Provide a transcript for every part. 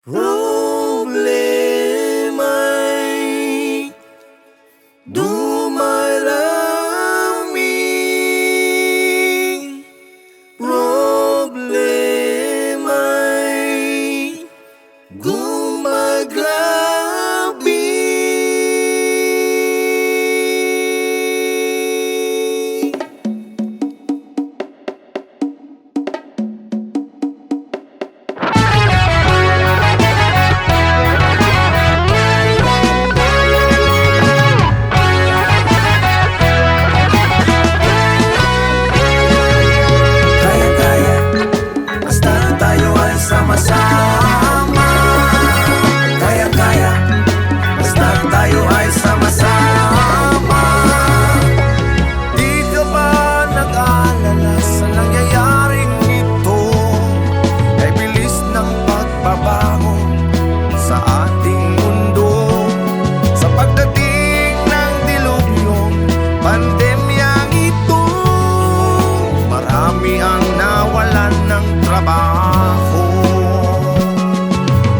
Problema'y dumarami. Problema'y gumagrabe. Sama-sama, kaya-kaya, basta tayo ay sama-sama. Di ka ba nag-aalala sa nangyayaring ito? Ay bilis ng pagbabago sa ating mundo. Sa pagdating ng dilubyong pandemyang ito, marami ang nawalan ng trabaho.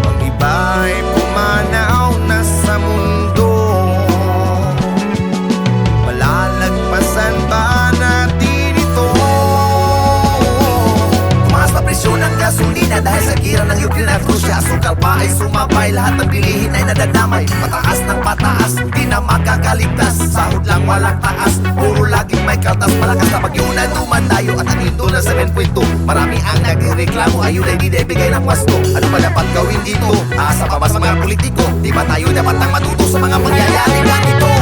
Ang iba ay pumanaw na sa mundo. Malalagpasan ba natin ito? Tumaas na presyo ng gasolina dahil sa gira ng Ukraine at Russia. Asukal pa ay sumabay, lahat ng bilihin ay nadadamay. Pataas ng pataas, di na makakaligtas. Sahod lang walang taas, puro laging may kaltas. Malakas na bagyo na dumadayo at ang ito na 7.2. Marami ang nagreklamo, ayun ay di bigay ng pwesto. Ano ba dapat gawin dito? Aasa pa ba sa mga politiko? Di ba tayo dapat nang matuto sa mga pangyayari ganito?